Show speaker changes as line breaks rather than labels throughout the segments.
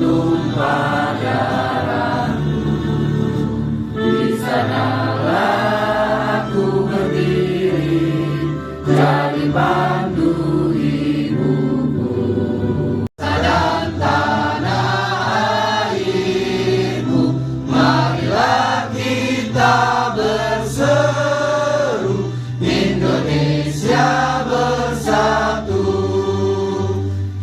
tumpah darahmu. Di sanalah aku berdiri, jadi pandu hidupku. Dan tanah airmu, marilah kita berseru, Indonesia bersatu.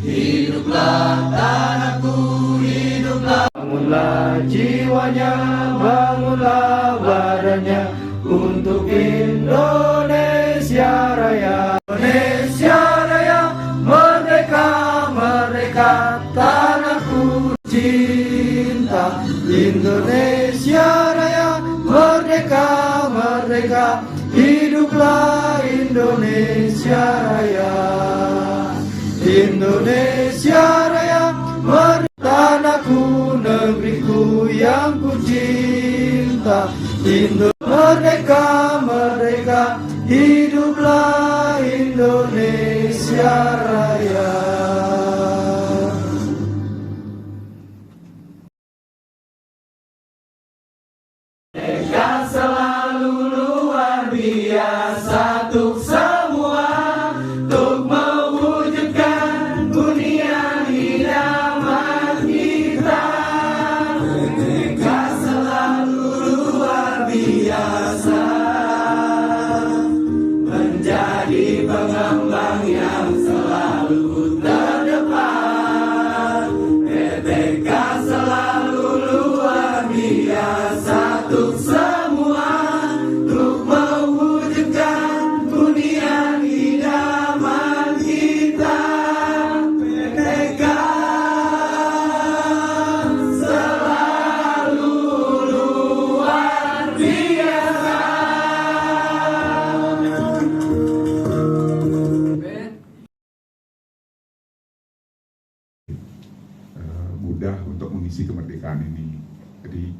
Hiduplah tanahku, hiduplah. Bangunlah jiwanya, bangunlah badannya, untuk Indonesia Raya. Indonesia Raya, merdeka, merdeka, tanahku cinta. Indonesia Raya, merdeka, merdeka, hiduplah Indonesia Raya. Indonesia Raya, merdeka, tanahku, negeriku yang ku cinta. Merdeka, merdeka, hiduplah Indonesia Raya. Merdeka selalu luar biasa untuk semua, untuk mewujudkan dunia idaman kita. Merdeka selalu luar biasa, menjadi pengembang yang selalu terdepan. Merdeka selalu luar biasa untuk semua, untuk mewujudkan dunia idaman kita. Merdeka selalu luar biasa.
Mudah untuk mengisi kemerdekaan ini. Jadi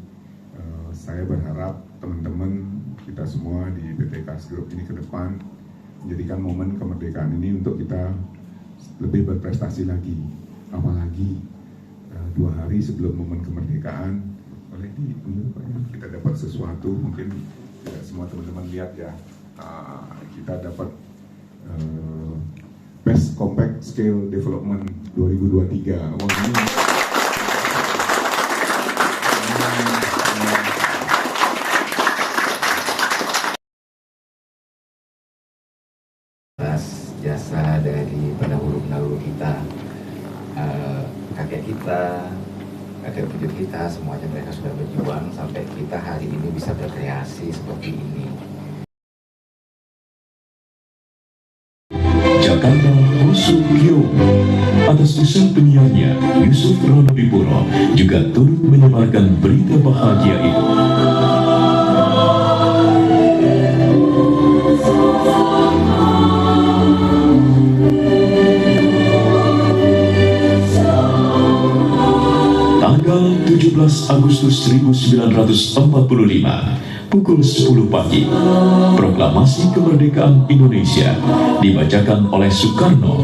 saya berharap teman-teman kita semua di PT Kas Group ini ke depan menjadikan momen kemerdekaan ini untuk kita lebih berprestasi lagi. Apalagi 2 hari sebelum momen kemerdekaan, oleh kita dapat sesuatu, mungkin tidak semua teman-teman lihat ya, kita dapat Best Compact Scale Development 2023. Wah, ini
jasa dari pendahulu-pendahulu kita, kakek kita, kakek buyut kita, semuanya mereka sudah berjuang sampai kita hari ini bisa berkreasi seperti ini.
Jakarta Poso Kyogo, atas usul penyiarnya Yusuf Ronodipuro juga turut menyebarkan berita bahagia itu. Tanggal 17 Agustus 1945 pukul 10 pagi, proklamasi kemerdekaan Indonesia dibacakan oleh Soekarno,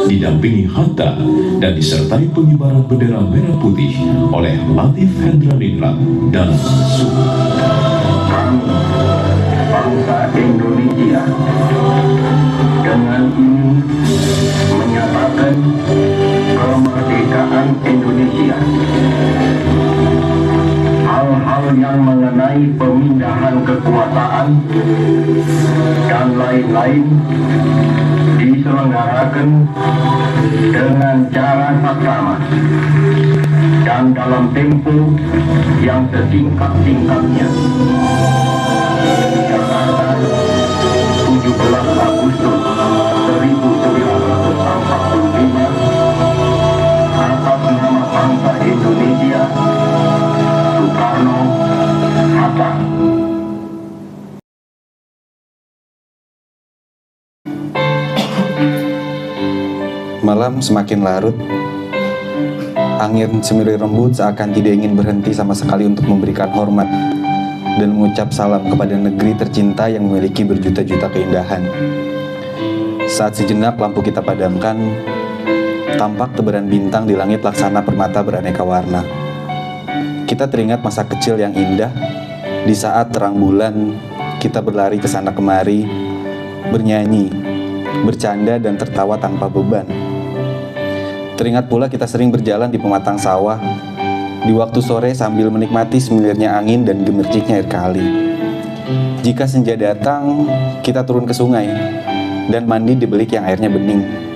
didampingi Hatta, dan disertai pengibaran bendera merah putih oleh Latif Hendraningrat dan
Kami, bangsa Indonesia, dengan ini menyatakan kemerdekaan Indonesia. Hal-hal yang mengenai pemindahan kekuasaan dan lain-lain diselenggarakan dengan cara saksama dan dalam tempo yang sesingkat-singkatnya. Jakarta, 17 Agustus 1945, atas nama bangsa Indonesia, Soekarno, Hatta.
Malam semakin larut, angin semiri rembut seakan tidak ingin berhenti sama sekali untuk memberikan hormat dan mengucap salam kepada negeri tercinta yang memiliki berjuta-juta keindahan. Saat sejenak lampu kita padamkan, tampak tebaran bintang di langit laksana permata beraneka warna. Kita teringat masa kecil yang indah, di saat terang bulan kita berlari ke sana kemari, bernyanyi, bercanda dan tertawa tanpa beban. Teringat pula kita sering berjalan di pematang sawah, di waktu sore sambil menikmati semilirnya angin dan gemerciknya air kali. Jika senja datang, kita turun ke sungai dan mandi di belik yang airnya bening.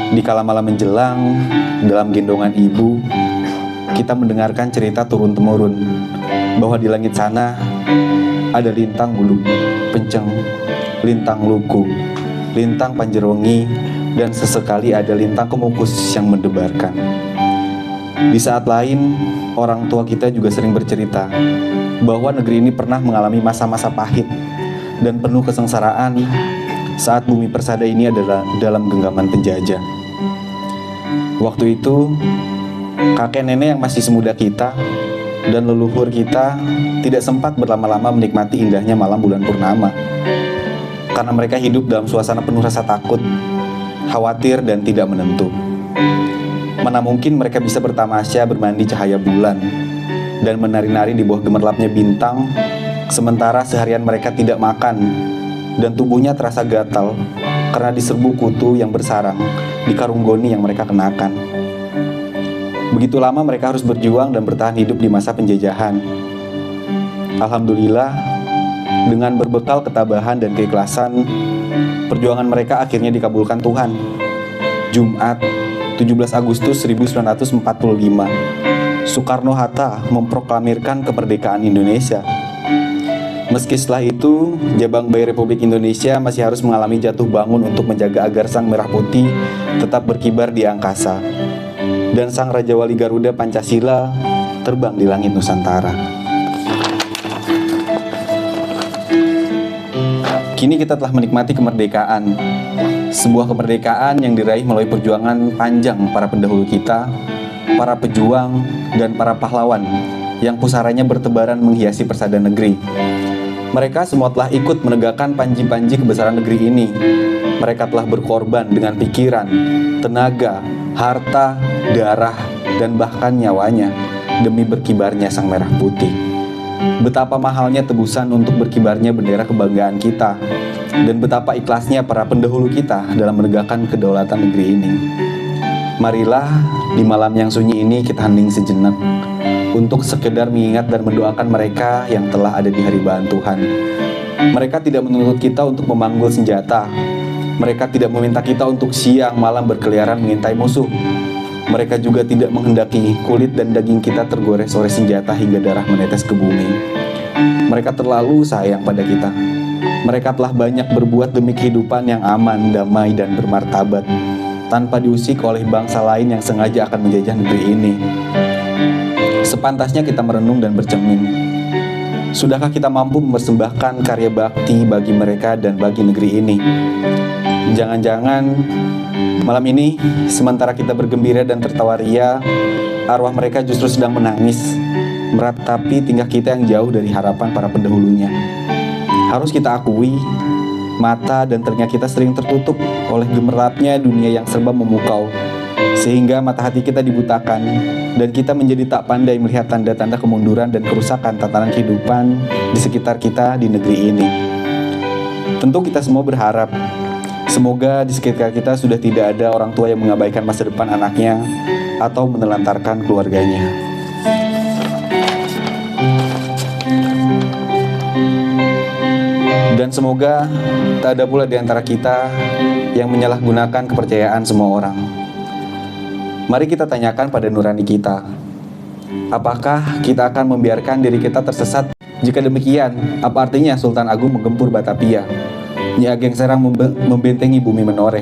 Di kala malam menjelang, dalam gendongan ibu, kita mendengarkan cerita turun-temurun bahwa di langit sana ada lintang bulu penceng, lintang luku, lintang panjerongi, dan sesekali ada lintang kemukus yang mendebarkan. Di saat lain, orang tua kita juga sering bercerita bahwa negeri ini pernah mengalami masa-masa pahit dan penuh kesengsaraan saat bumi persada ini adalah dalam genggaman penjajah. Waktu itu, kakek nenek yang masih semuda kita dan leluhur kita tidak sempat berlama-lama menikmati indahnya malam bulan purnama, karena mereka hidup dalam suasana penuh rasa takut, khawatir, dan tidak menentu. Mana mungkin mereka bisa bertamasya bermandi cahaya bulan dan menari-nari di bawah gemerlapnya bintang, sementara seharian mereka tidak makan dan tubuhnya terasa gatal karena diserbu kutu yang bersarang di karung goni yang mereka kenakan. Begitu lama mereka harus berjuang dan bertahan hidup di masa penjajahan. Alhamdulillah, dengan berbekal ketabahan dan keikhlasan, perjuangan mereka akhirnya dikabulkan Tuhan. Jumat, 17 Agustus 1945, Soekarno-Hatta memproklamirkan kemerdekaan Indonesia. Meski setelah itu, Jabang Bayi Republik Indonesia masih harus mengalami jatuh bangun untuk menjaga agar sang merah putih tetap berkibar di angkasa dan sang Raja Wali Garuda Pancasila terbang di langit Nusantara. Kini kita telah menikmati kemerdekaan, sebuah kemerdekaan yang diraih melalui perjuangan panjang para pendahulu kita, para pejuang, dan para pahlawan yang pusaranya bertebaran menghiasi persada negeri. Mereka semua telah ikut menegakkan panji-panji kebesaran negeri ini. Mereka telah berkorban dengan pikiran, tenaga, harta, darah, dan bahkan nyawanya demi berkibarnya sang merah putih. Betapa mahalnya tebusan untuk berkibarnya bendera kebanggaan kita, dan betapa ikhlasnya para pendahulu kita dalam menegakkan kedaulatan negeri ini. Marilah di malam yang sunyi ini kita hening sejenak untuk sekedar mengingat dan mendoakan mereka yang telah ada di hariban Tuhan. Mereka tidak menuntut kita untuk memanggul senjata. Mereka tidak meminta kita untuk siang malam berkeliaran mengintai musuh. Mereka juga tidak menghendaki kulit dan daging kita tergores oleh senjata hingga darah menetes ke bumi. Mereka terlalu sayang pada kita. Mereka telah banyak berbuat demi kehidupan yang aman, damai, dan bermartabat, tanpa diusik oleh bangsa lain yang sengaja akan menjajah negeri ini. Sepantasnya kita merenung dan bercermin. Sudahkah kita mampu mempersembahkan karya bakti bagi mereka dan bagi negeri ini? Jangan-jangan malam ini, sementara kita bergembira dan tertawa ria, arwah mereka justru sedang menangis, meratapi tingkah kita yang jauh dari harapan para pendahulunya. Harus kita akui, mata dan telinga kita sering tertutup oleh gemerlapnya dunia yang serba memukau, sehingga mata hati kita dibutakan dan kita menjadi tak pandai melihat tanda-tanda kemunduran dan kerusakan tatanan kehidupan di sekitar kita di negeri ini. Tentu kita semua berharap semoga di sekitar kita sudah tidak ada orang tua yang mengabaikan masa depan anaknya atau menelantarkan keluarganya. Dan semoga tak ada pula di antara kita yang menyalahgunakan kepercayaan semua orang. Mari kita tanyakan pada nurani kita, apakah kita akan membiarkan diri kita tersesat? Jika demikian, apa artinya Sultan Agung menggempur Batavia, Nyi Ageng Serang membentengi bumi Menoreh,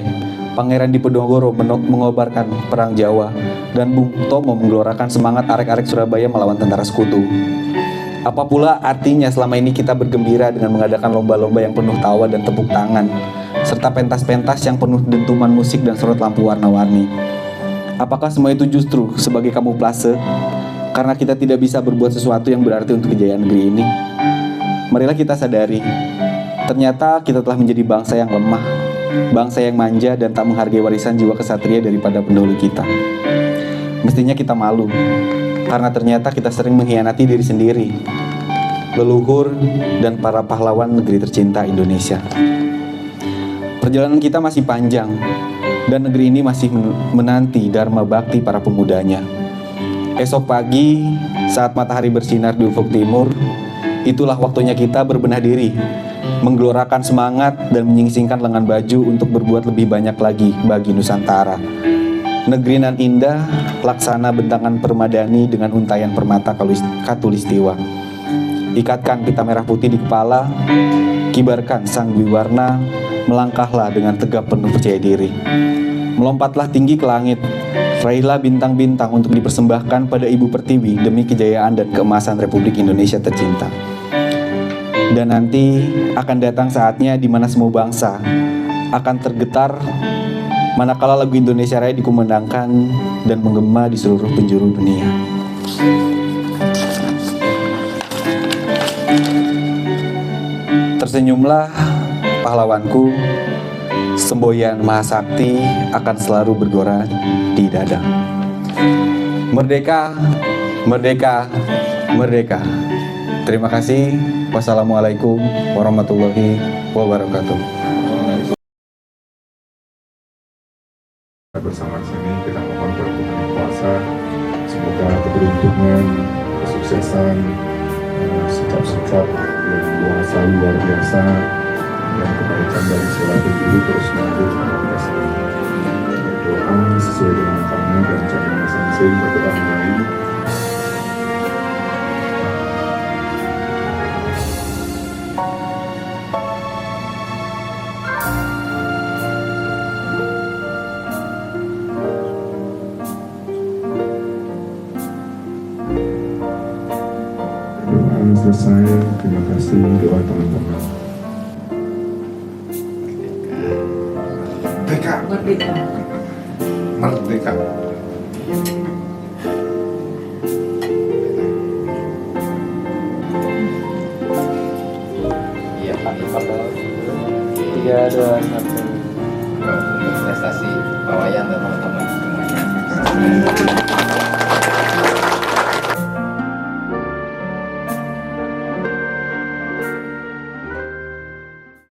Pangeran Diponegoro mengobarkan Perang Jawa, dan Bung Tomo menggelorakan semangat arek-arek Surabaya melawan tentara sekutu? Apa pula artinya selama ini kita bergembira dengan mengadakan lomba-lomba yang penuh tawa dan tepuk tangan, serta pentas-pentas yang penuh dentuman musik dan sorot lampu warna-warni? Apakah semua itu justru sebagai kamuflase karena kita tidak bisa berbuat sesuatu yang berarti untuk kejayaan negeri ini? Marilah kita sadari, ternyata kita telah menjadi bangsa yang lemah, bangsa yang manja dan tak menghargai warisan jiwa kesatria daripada pendahulu kita. Mestinya kita malu, karena ternyata kita sering mengkhianati diri sendiri, leluhur, dan para pahlawan negeri tercinta Indonesia. Perjalanan kita masih panjang, dan negeri ini masih menanti dharma bakti para pemudanya. Esok pagi, saat matahari bersinar di ufuk timur, itulah waktunya kita berbenah diri, menggelorakan semangat dan menyingsingkan lengan baju untuk berbuat lebih banyak lagi bagi Nusantara. Negeri nan indah, laksana bentangan permadani dengan untayan permata katulistiwa. Ikatkan pita merah putih di kepala, kibarkan sang Wiwarna, melangkahlah dengan tegap penuh percaya diri. Melompatlah tinggi ke langit, raihlah bintang-bintang untuk dipersembahkan pada Ibu Pertiwi demi kejayaan dan keemasan Republik Indonesia tercinta. Dan nanti akan datang saatnya di mana semua bangsa akan tergetar manakala lagu Indonesia Raya dikumandangkan dan menggema di seluruh penjuru dunia. Tersenyumlah pahlawanku, semboyan Mahasakti akan selalu bergora di dada. Merdeka, merdeka, merdeka. Terima kasih. Wassalamualaikum warahmatullahi wabarakatuh.
Bersama sini kita mohon kepada Tuhan Yang Kuasa, semoga keberuntungan, kesuksesan, sikap-sikap yang luasa luar biasa dan kebaikan dari segala penjuru terus mengalir kepada kita semua. Doa sesuai dengan karena dan cara masing-masing, berdoa mulai. Selesai, terima kasih doa teman-teman. Merdeka,
Merdeka.
merdeka.
Iya, Pak.
3, 2, 1.